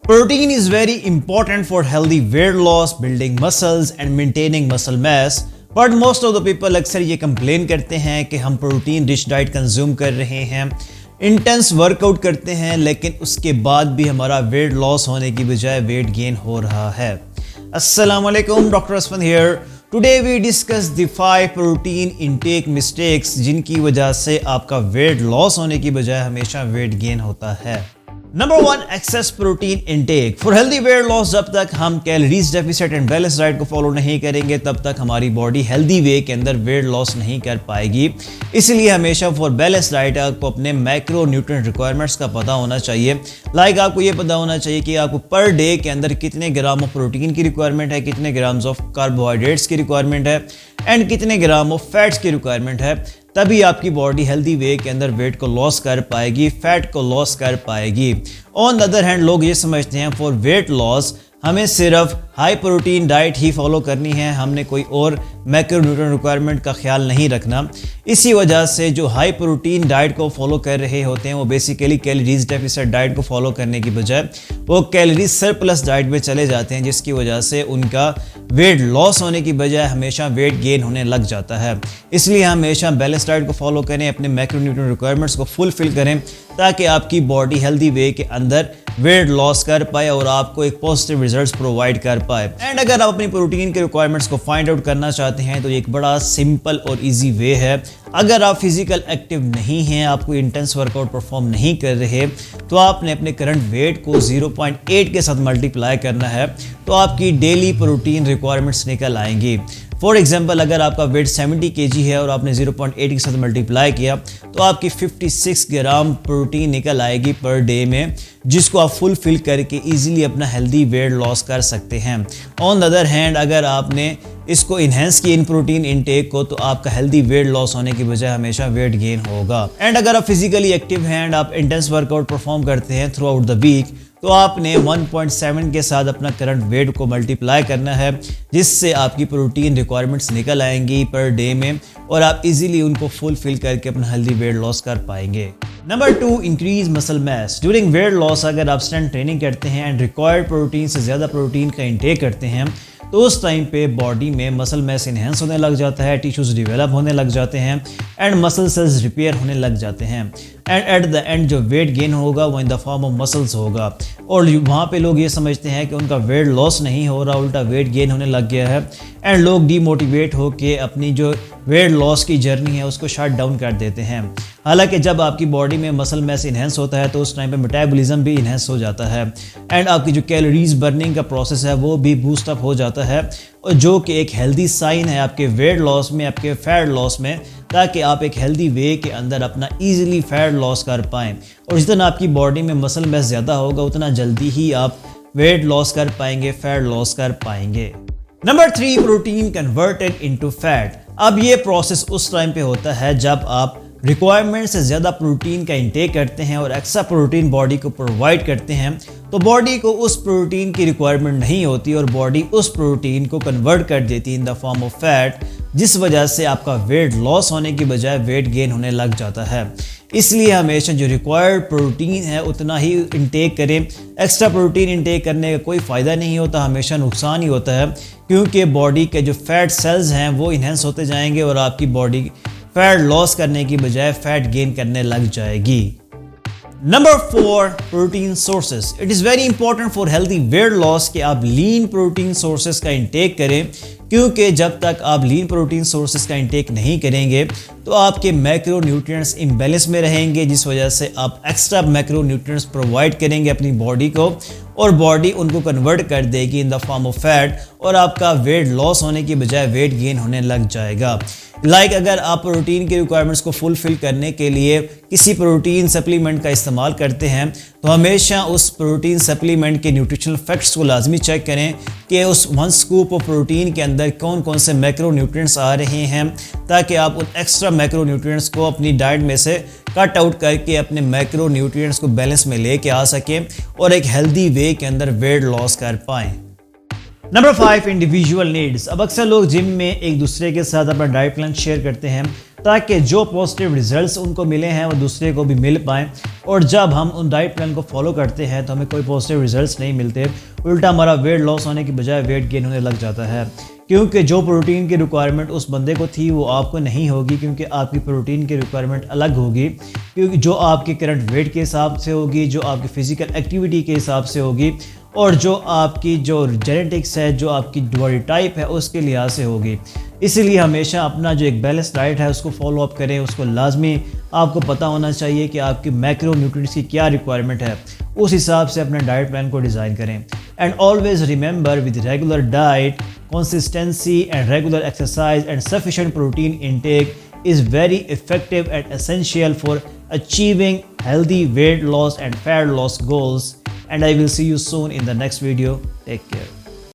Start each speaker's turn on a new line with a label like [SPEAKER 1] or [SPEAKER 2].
[SPEAKER 1] Protein is very important for healthy weight loss, building muscles and maintaining muscle mass. But most of the people अक्सर ये complain करते हैं कि हम protein rich diet consume कर रहे हैं, इंटेंस वर्कआउट करते हैं, लेकिन उसके बाद भी हमारा वेट लॉस होने की बजाय वेट गेन हो रहा है। अस्सलाम वालेकुम, doctor Asfan here. Today we discuss the 5 protein intake mistakes जिनकी वजह से आपका वेट लॉस होने की बजाय हमेशा वेट गेन होता है। Number 1, access protein intake. For healthy weight loss जब तक हम calories deficit and balance diet को फॉलो नहीं करेंगे तब तक हमारी बॉडी हेल्दी वे के अंदर वेट लॉस नहीं कर पाएगी। इसलिए हमेशा फॉर बैलेंस डाइट आपको अपने मैक्रो न्यूट्रिएंट रिक्वायरमेंट्स का पता होना चाहिए। लाइक आपको ये पता होना चाहिए कि आपको पर डे के अंदर कितने ग्राम ऑफ प्रोटीन की रिक्वायरमेंट है, कितने ग्राम्स ऑफ कार्बोहाइड्रेट्स की रिक्वायरमेंट है एंड कितने ग्राम ऑफ फैट्स की रिक्वायरमेंट है। तभी आपकी बॉडी हेल्दी वे के अंदर वेट को लॉस कर पाएगी, फैट को लॉस कर पाएगी। ऑन द अदर हैंड लोग ये समझते हैं फॉर वेट लॉस हमें सिर्फ हाई प्रोटीन डाइट ही फॉलो करनी है, हमने कोई और मैक्रोन्यूट्रिएंट रिक्वायरमेंट का ख्याल नहीं रखना। इसी वजह से जो हाई प्रोटीन डाइट को फॉलो कर रहे होते हैं वो बेसिकली कैलोरीज डेफिसिट डाइट को फॉलो करने की बजाय वो कैलोरीज सरप्लस डाइट में चले जाते हैं, जिसकी वजह से उनका वेट लॉस होने की बजाय हमेशा वेट गेन होने लग जाता है। इसलिए हमेशा बैलेंस डाइट को फॉलो करें, अपने मैक्रोन्यूट्रिएंट रिक्वायरमेंट्स को फुलफिल करें ताकि आपकी बॉडी हेल्दी वे के अंदर वेट लॉस कर पाए और आपको एक पॉजिटिव रिजल्ट्स प्रोवाइड कर पाए। एंड अगर आप अपनी प्रोटीन के रिक्वायरमेंट्स को फाइंड आउट करना चाहते हैं तो एक बड़ा सिंपल और इजी वे है। अगर आप फिजिकल एक्टिव नहीं हैं, आपको इंटेंस वर्कआउट परफॉर्म नहीं कर रहे, तो आपने अपने करंट वेट को 0.8 के साथ मल्टीप्लाई करना है तो आपकी डेली प्रोटीन रिक्वायरमेंट्स निकल आएंगी। फॉर एग्जाम्पल अगर आपका वेट 70 kg है और आपने 0.8 के साथ मल्टीप्लाई किया तो आपकी 56 ग्राम प्रोटीन निकल आएगी पर डे में, जिसको आप फुलफिल करके इजीली अपना हेल्दी वेट लॉस कर सकते हैं। ऑन द अदर हैंड अगर आपने इसको इन्हेंस किया इन प्रोटीन इनटेक को तो आपका हेल्दी वेट लॉस होने की बजाय हमेशा वेट गेन होगा। एंड अगर आप फिजिकली एक्टिव हैं एंड आप इंटेंस वर्कआउट परफॉर्म करते हैं थ्रू आउट द वीक तो आपने 1.7 के साथ अपना करंट वेट को मल्टीप्लाई करना है, जिससे आपकी प्रोटीन रिक्वायरमेंट्स निकल आएंगी पर डे में और आप इजीली उनको फुलफिल करके अपना हेल्दी वेट लॉस कर पाएंगे। Number 2, increase muscle mass. During weight loss अगर आप स्ट्रेंथ ट्रेनिंग करते हैं एंड रिक्वायर्ड प्रोटीन से ज़्यादा प्रोटीन का इंटेक करते हैं तो उस टाइम पे बॉडी में मसल मास इन्हेंस होने लग जाता है, टिश्यूज डेवलप होने लग जाते हैं एंड मसल सेल्स रिपेयर होने लग जाते हैं। एंड एट द एंड जो वेट गेन होगा वो in the form of muscles होगा और वहाँ पे लोग ये समझते हैं कि उनका वेट लॉस नहीं हो रहा, उल्टा वेट गेन होने लग गया है एंड लोग डीमोटिवेट होके अपनी जो वेट लॉस की जर्नी है उसको शट डाउन कर देते हैं। हालांकि जब आपकी बॉडी में मसल मास इन्हेंस होता है तो उस टाइम पे मेटाबॉलिज्म भी इन्हेंस हो जाता है एंड आपकी जो कैलोरीज बर्निंग का प्रोसेस है वो भी बूस्ट अप हो जाता है, और जो कि एक हेल्दी साइन है आपके वेट लॉस में, आपके फैट लॉस में, ताकि आप एक हेल्दी वे के अंदर अपना ईजिली फैट लॉस कर पाएँ। और जितना आपकी बॉडी में मसल मास ज़्यादा होगा उतना जल्दी ही आप वेट लॉस कर पाएंगे, फैट लॉस कर पाएंगे। Number 3, protein converted into fat. अब ये प्रोसेस उस टाइम पे होता है जब आप रिक्वायरमेंट से ज़्यादा प्रोटीन का इंटेक करते हैं और एक्स्ट्रा प्रोटीन बॉडी को प्रोवाइड करते हैं तो बॉडी को उस प्रोटीन की रिक्वायरमेंट नहीं होती और बॉडी उस प्रोटीन को कन्वर्ट कर देती in the form of fat, जिस वजह से आपका वेट लॉस होने की बजाय वेट गेन होने लग जाता है। इसलिए हमेशा जो रिक्वायर्ड प्रोटीन है उतना ही इंटेक करें। एक्स्ट्रा प्रोटीन इंटेक करने का कोई फ़ायदा नहीं होता, हमेशा नुकसान ही होता है, क्योंकि बॉडी के जो फैट सेल्स हैं वो इन्हेंस होते जाएंगे और आपकी बॉडी फैट लॉस करने की बजाय फैट गेन करने लग जाएगी। Number 4, protein sources. It is very important for healthy weight loss कि आप लीन प्रोटीन सोर्सेस का इंटेक करें, क्योंकि जब तक आप लीन प्रोटीन सोर्सेस का इंटेक नहीं करेंगे तो आपके मैक्रो न्यूट्रिएंट्स इम्बैलेंस में रहेंगे, जिस वजह से आप एक्स्ट्रा मैक्रो न्यूट्रिएंट्स प्रोवाइड करेंगे अपनी बॉडी को और बॉडी उनको कन्वर्ट कर देगी in the form of fat और आपका वेट लॉस होने की बजाय वेट गेन होने लग जाएगा। लाइक अगर आप प्रोटीन के रिक्वायरमेंट्स को फुलफिल करने के लिए किसी प्रोटीन सप्लीमेंट का इस्तेमाल करते हैं तो हमेशा उस प्रोटीन सप्लीमेंट के न्यूट्रिशनल फैक्ट्स को लाजमी चेक करें कि उस 1 स्कूप ऑफ प्रोटीन के अंदर कौन कौन से मैक्रो न्यूट्रिएंट्स आ रहे हैं, ताकि आप उन एक्स्ट्रा मैक्रो न्यूट्रिएंट्स को अपनी डाइट में से कट आउट करके अपने मैक्रो न्यूट्रिएंट्स को बैलेंस में लेके आ सकें और एक हेल्दी वे के अंदर वेट लॉस कर पाएँ। Number 5, individual needs. अब अक्सर लोग जिम में एक दूसरे के साथ अपना डाइट प्लान शेयर करते हैं ताकि जो पॉजिटिव रिजल्ट्स उनको मिले हैं वो दूसरे को भी मिल पाएँ। और जब हम उन डाइट प्लान को फॉलो करते हैं तो हमें कोई पॉजिटिव रिजल्ट्स नहीं मिलते, उल्टा हमारा वेट लॉस होने की बजाय वेट गेन होने लग जाता है, क्योंकि जो प्रोटीन की रिक्वायरमेंट उस बंदे को थी वो आपको नहीं होगी, क्योंकि आपकी प्रोटीन की रिक्वायरमेंट अलग होगी, क्योंकि जो आपके करंट वेट के हिसाब से होगी, जो आपकी फ़िज़िकल एक्टिविटी के हिसाब से होगी, और जो आपकी जो जेनेटिक्स है, जो आपकी बॉडी टाइप है उसके लिहाज से होगी। इसीलिए हमेशा अपना जो एक बैलेंस डाइट है उसको फॉलो अप करें। उसको लाजमी आपको पता होना चाहिए कि आपकी मैक्रो न्यूट्रिएंट्स की क्या रिक्वायरमेंट है, उस हिसाब से अपने डाइट प्लान को डिज़ाइन करें। And always remember, with regular diet, consistency and regular exercise and sufficient protein intake is very effective and essential for achieving healthy weight loss and fat loss goals. And I will see you soon in the next video. Take care.